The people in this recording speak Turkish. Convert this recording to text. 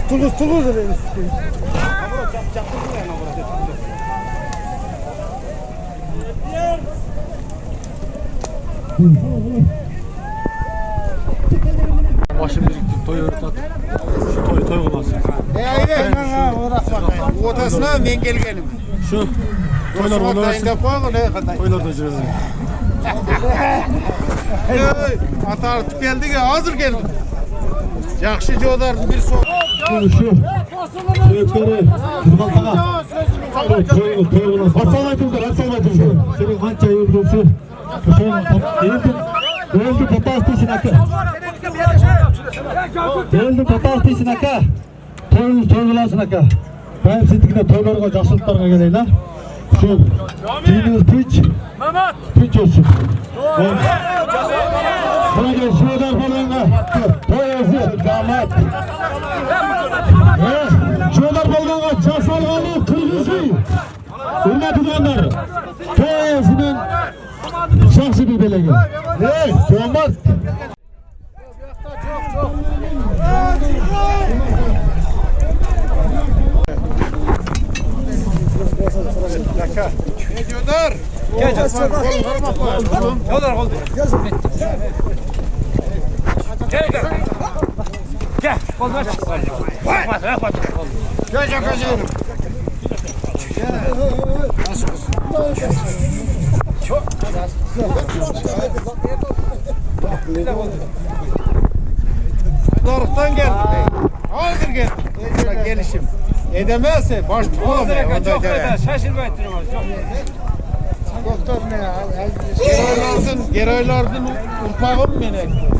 Tuluz dedi. Başım birikti, toy öğretat. Şu toy olmasın. Ortasına ben gelgenim. Şu toylar olmasın. Toylar da cırızın. Atar geldi ki hazır geldi. Yakışıcı odar bir soru. Şu yukarı kırmaltağa. Toy olmasın. Atsalmaytınızlar. Senin kança yıldızı. Değildi patas dişin akı. Değildi patas dişin akı. Toy olasın akı. Ben sizdikine toylarga, жақсылықтарға келейін. Şu dininiz piç olsun. Buna gel şuradan falan. Toy olsun, damat. Şuradan falan çasalgalı kırgızı. Hürmet edilenler. Toy olsunun şahsi bir belege. Damat. Ne diyorlar? Gel. Yollar oldu. Gel. Kol ver. Gel yakacığım. Doruktan geldi. Hazır geldi. Gelişim. Edemezse baş tutamıyor. Çok eder. Şaşırmayın. Doktor ne ya? Geroylardın urpağım beni.